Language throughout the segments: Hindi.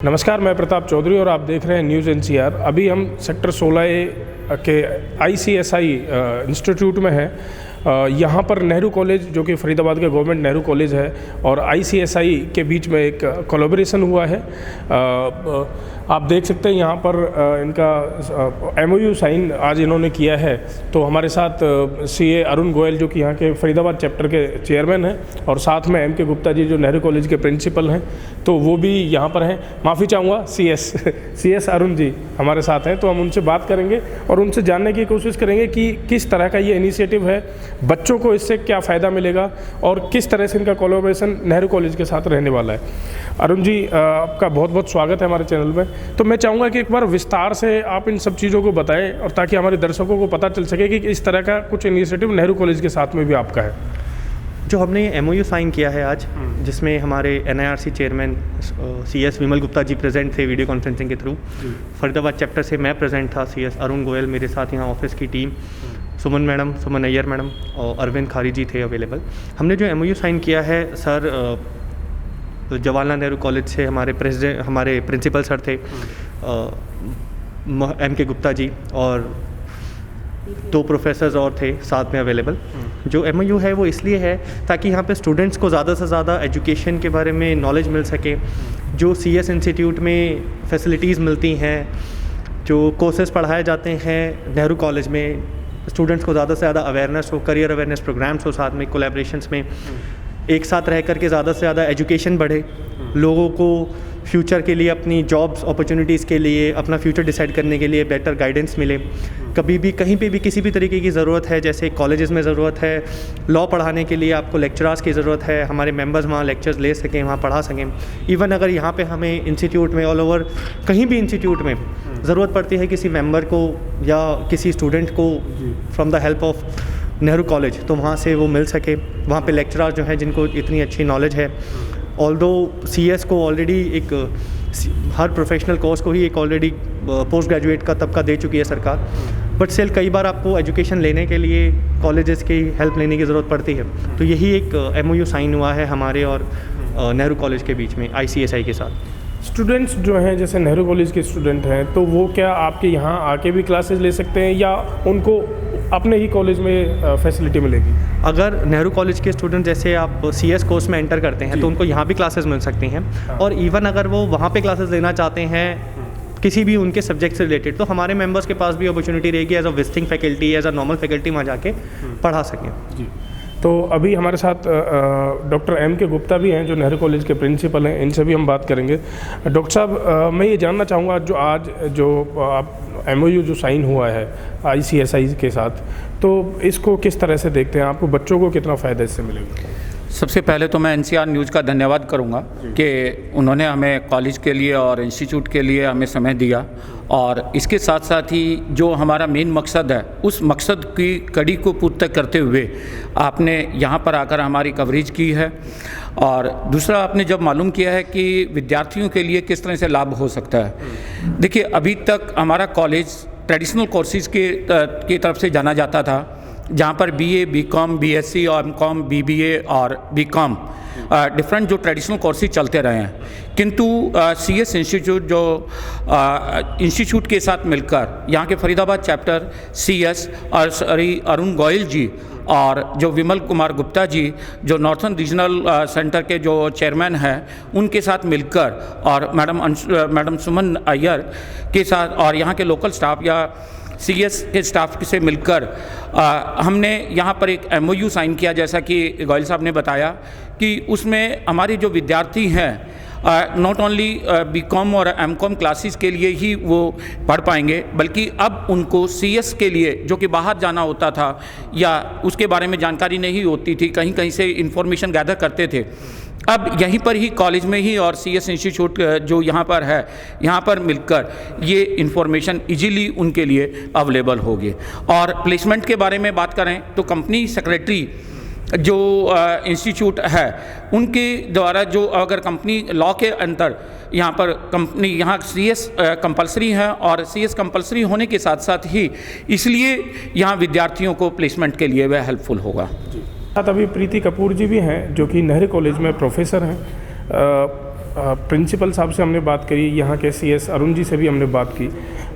नमस्कार, मैं प्रताप चौधरी और आप देख रहे हैं न्यूज़ एनसीआर। अभी हम सेक्टर 16A के ICSI इंस्टीट्यूट में हैं। यहाँ पर नेहरू कॉलेज, जो कि फरीदाबाद का गवर्नमेंट नेहरू कॉलेज है, और ICSI के बीच में एक कोलैबोरेशन हुआ है। आप देख सकते हैं यहाँ पर इनका MOU साइन आज इन्होंने किया है। तो हमारे साथ CA अरुण गोयल, जो कि यहाँ के फरीदाबाद चैप्टर के चेयरमैन हैं, और साथ में MK गुप्ता जी, जो नेहरू कॉलेज के प्रिंसिपल हैं, तो वो भी यहाँ पर हैं। माफ़ी चाहूँगा, CS अरुण जी हमारे साथ हैं, तो हम उनसे बात करेंगे और उनसे जानने की कोशिश करेंगे कि किस तरह का ये इनिशिएटिव है, बच्चों को इससे क्या फ़ायदा मिलेगा और किस तरह से इनका कोलैबोरेशन नेहरू कॉलेज के साथ रहने वाला है। अरुण जी, आपका बहुत बहुत स्वागत है हमारे चैनल में। तो मैं चाहूँगा कि एक बार विस्तार से आप इन सब चीज़ों को बताएं, और ताकि हमारे दर्शकों को पता चल सके कि इस तरह का कुछ इनिशिएटिव नेहरू कॉलेज के साथ में भी आपका है। जो हमने MOU साइन किया है आज, जिसमें हमारे NIRC चेयरमैन CS विमल गुप्ता जी प्रेजेंट थे वीडियो कॉन्फ्रेंसिंग के थ्रू। फरीदाबाद चैप्टर से मैं प्रेजेंट था, CS अरुण गोयल, मेरे साथ यहाँ ऑफिस की टीम, सुमन अय्यर मैडम और अरविंद खारी जी थे अवेलेबल। हमने जो MOU साइन किया है सर, जवाहरलाल नेहरू कॉलेज से हमारे प्रिंसिपल सर थे MK गुप्ता जी, और 2 प्रोफेसर्स और थे साथ में अवेलेबल। जो MOU है वो इसलिए है ताकि यहाँ पे स्टूडेंट्स को ज़्यादा से ज़्यादा एजुकेशन के बारे में नॉलेज मिल सके। जो CS इंस्टीट्यूट में फैसिलिटीज़ मिलती हैं, जो कोर्सेज पढ़ाए जाते हैं नेहरू कॉलेज में, स्टूडेंट्स को ज़्यादा से ज़्यादा अवेयरनेस हो, करियर अवेयरनेस प्रोग्राम्स हो, साथ में कोलैबोरेशंस में एक साथ रह करके ज़्यादा से ज़्यादा एजुकेशन बढ़े, लोगों को फ्यूचर के लिए, अपनी जॉब्स अपॉर्चुनिटीज़ के लिए, अपना फ्यूचर डिसाइड करने के लिए बेटर गाइडेंस मिले। कभी भी कहीं पे भी किसी भी तरीके की ज़रूरत है, जैसे कॉलेजेस में ज़रूरत है लॉ पढ़ाने के लिए, आपको लेक्चरर्स की ज़रूरत है, हमारे मेंबर्स वहाँ लेक्चर्स ले सकें, वहाँ पढ़ा सकें। इवन अगर यहाँ पे हमें इंस्टीट्यूट में ऑल ओवर कहीं भी इंस्टीट्यूट में ज़रूरत पड़ती है किसी मेंबर को या किसी स्टूडेंट को from the help of Nehru college, तो वहाँ से वो मिल सके। वहाँ पे लेक्चरर्स जो हैं जिनको इतनी अच्छी नॉलेज है, ऑल्दो CS को ऑलरेडी एक हर प्रोफेशनल कोर्स को ही एक ऑलरेडी पोस्ट ग्रेजुएट का तबका दे चुकी है सरकार, बट स्टिल कई बार आपको एजुकेशन लेने के लिए कॉलेजेस की हेल्प लेने की ज़रूरत पड़ती है। तो यही एक MOU साइन हुआ है हमारे और नेहरू कॉलेज के बीच में ICSI के साथ। स्टूडेंट्स जो हैं, जैसे नेहरू कॉलेज के स्टूडेंट हैं, तो वो क्या आपके यहाँ आके भी क्लासेस ले सकते हैं या उनको अपने ही कॉलेज में फैसिलिटी मिलेगी? अगर नेहरू कॉलेज के स्टूडेंट जैसे आप CS कोर्स में एंटर करते हैं तो उनको यहाँ भी क्लासेस मिल सकती हैं। और इवन अगर वो वहाँ पे क्लासेस लेना चाहते हैं किसी भी उनके सब्जेक्ट से रिलेटेड, तो हमारे मेंबर्स के पास भी अपॉर्चुनिटी रहेगी as a visiting faculty, as a normal faculty वहाँ जाके पढ़ा सकें। जी। तो अभी हमारे साथ डॉक्टर MK गुप्ता भी हैं, जो नेहरू कॉलेज के प्रिंसिपल हैं, इनसे भी हम बात करेंगे। डॉक्टर साहब, मैं ये जानना चाहूँगा, जो आज आप MOU जो साइन हुआ है ICSI के साथ, तो इसको किस तरह से देखते हैं? आपको बच्चों को कितना फ़ायदा इससे मिलेगा? सबसे पहले तो मैं NCR न्यूज़ का धन्यवाद करूंगा कि उन्होंने हमें कॉलेज के लिए और इंस्टीट्यूट के लिए हमें समय दिया, और इसके साथ साथ ही जो हमारा मेन मकसद है, उस मकसद की कड़ी को पूर्ति करते हुए आपने यहाँ पर आकर हमारी कवरेज की है। और दूसरा, आपने जब मालूम किया है कि विद्यार्थियों के लिए किस तरह से लाभ हो सकता है। देखिए, अभी तक हमारा कॉलेज ट्रेडिशनल कोर्सेज़ की तरफ से जाना जाता था, जहाँ पर BA, BCom, BSc और MCom, BBA और BCom डिफरेंट जो ट्रेडिशनल कोर्सेज चलते रहे हैं। किंतु CS इंस्टीट्यूट जो इंस्टीट्यूट के साथ मिलकर यहाँ के फरीदाबाद चैप्टर CS और अरुण गोयल जी और जो विमल कुमार गुप्ता जी, जो नॉर्थन रीजनल सेंटर के जो चेयरमैन हैं, उनके साथ मिलकर, और मैडम सुमन अय्यर के साथ, और यहाँ के लोकल स्टाफ या CS के स्टाफ से मिलकर हमने यहाँ पर एक MOU साइन किया। जैसा कि गोयल साहब ने बताया कि उसमें हमारे जो विद्यार्थी हैं नॉट ओनली BCom और MCom क्लासेस के लिए ही वो पढ़ पाएंगे, बल्कि अब उनको CS के लिए, जो कि बाहर जाना होता था या उसके बारे में जानकारी नहीं होती थी, कहीं कहीं से इन्फॉर्मेशन गैदर करते थे, अब यहीं पर ही कॉलेज में ही और CS इंस्टीट्यूट जो यहाँ पर है, यहाँ पर मिलकर ये इन्फॉर्मेशन इजीली उनके लिए अवेलेबल होगी। और प्लेसमेंट के बारे में बात करें तो कंपनी सेक्रेटरी जो इंस्टीट्यूट है, उनके द्वारा जो अगर कंपनी लॉ के अंदर यहाँ पर कंपनी यहाँ CS कंपलसरी है, और CS कंपलसरी होने के साथ साथ ही इसलिए यहाँ विद्यार्थियों को प्लेसमेंट के लिए वह हेल्पफुल होगा। साथ अभी प्रीति कपूर जी भी हैं, जो कि नेहरू कॉलेज में प्रोफेसर हैं। प्रिंसिपल साहब से हमने बात करी, यहाँ के CS अरुण जी से भी हमने बात की।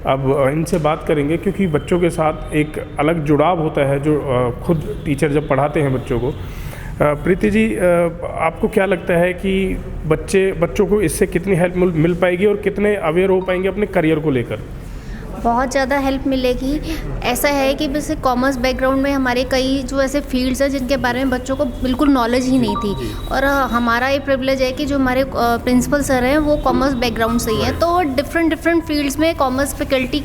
अब इनसे बात करेंगे क्योंकि बच्चों के साथ एक अलग जुड़ाव होता है जो खुद टीचर जब पढ़ाते हैं बच्चों को। प्रीति जी, आपको क्या लगता है कि बच्चों को इससे कितनी हेल्प मिल पाएगी और कितने अवेयर हो पाएंगे अपने करियर को लेकर? बहुत ज़्यादा हेल्प मिलेगी। ऐसा है कि जैसे कॉमर्स बैकग्राउंड में हमारे कई जो ऐसे फील्ड्स हैं जिनके बारे में बच्चों को बिल्कुल नॉलेज ही नहीं थी, और हमारा ये प्रिविलेज है कि जो हमारे प्रिंसिपल सर हैं वो कॉमर्स बैकग्राउंड से ही हैं, तो डिफरेंट फील्ड्स में कॉमर्स फैकल्टी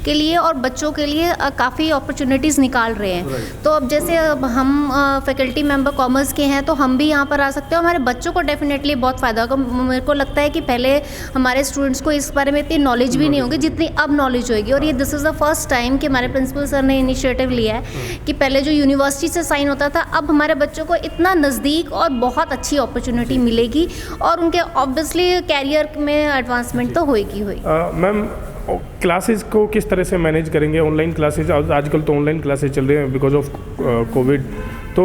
के लिए और बच्चों के लिए काफ़ी अपॉर्चुनिटीज़ निकाल रहे हैं। तो अब जैसे अब हम फैकल्टी मेंबर कॉमर्स के हैं तो हम भी यहाँ पर आ सकते हैं, हमारे बच्चों को डेफिनेटली बहुत फ़ायदा होगा। मेरे को लगता है कि पहले हमारे स्टूडेंट्स को इस बारे में इतनी नॉलेज भी नहीं होगी जितनी अब नॉलेज होगी, और ये this is the first time कि हमारे प्रिंसिपल सर ने इनिशिएटिव लिया है कि पहले जो यूनिवर्सिटी से साइन होता था अब हमारे बच्चों को इतना नज़दीक और बहुत अच्छी अपॉर्चुनिटी मिलेगी, और उनके ऑब्वियसली कैरियर में एडवांसमेंट तो होएगी। मैम, क्लासेस को किस तरह से मैनेज करेंगे? ऑनलाइन क्लासेस, आजकल तो ऑनलाइन क्लासेस चल रहे हैं बिकॉज ऑफ कोविड, तो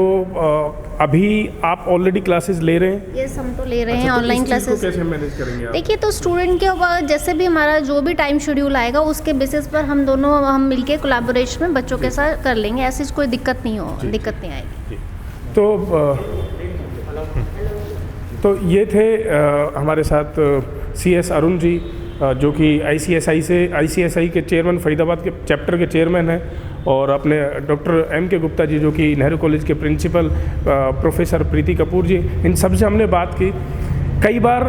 अभी आप ऑलरेडी क्लासेस ले रहे हैं? यस, हम तो ले रहे हैं ऑनलाइन क्लासेस। कैसे मैनेज करेंगे आप? देखिए, तो स्टूडेंट के ऊपर जैसे भी हमारा जो भी टाइम शेड्यूल आएगा उसके बेसिस पर हम मिलके कोलैबोरेशन में बच्चों के साथ कर लेंगे, ऐसी कोई दिक्कत नहीं आएगी। तो ये थे हमारे साथ CS अरुण जी, जो कि ICSI के चेयरमैन, फरीदाबाद के चैप्टर के चेयरमैन हैं, और अपने डॉक्टर MK गुप्ता जी जो कि नेहरू कॉलेज के प्रिंसिपल, प्रोफेसर प्रीति कपूर जी, इन सब से हमने बात की। कई बार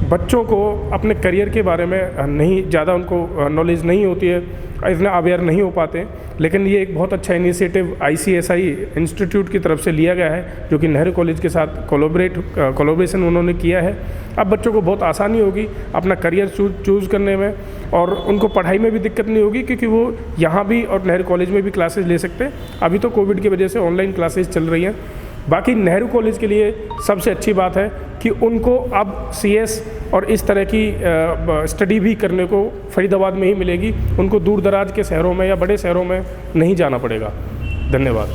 बच्चों को अपने करियर के बारे में नहीं ज़्यादा उनको नॉलेज नहीं होती है, इतना अवेयर नहीं हो पाते, लेकिन ये एक बहुत अच्छा इनिशिएटिव ICSI इंस्टीट्यूट की तरफ से लिया गया है जो कि नेहरू कॉलेज के साथ कोलैबोरेशन उन्होंने किया है। अब बच्चों को बहुत आसानी होगी अपना करियर चूज़ करने में, और उनको पढ़ाई में भी दिक्कत नहीं होगी क्योंकि वो यहाँ भी और नेहरू कॉलेज में भी क्लासेस ले सकते हैं। अभी तो कोविड की वजह से ऑनलाइन क्लासेस चल रही हैं। बाकी नेहरू कॉलेज के लिए सबसे अच्छी बात है कि उनको अब CS और इस तरह की स्टडी भी करने को फरीदाबाद में ही मिलेगी, उनको दूर दराज के शहरों में या बड़े शहरों में नहीं जाना पड़ेगा। धन्यवाद।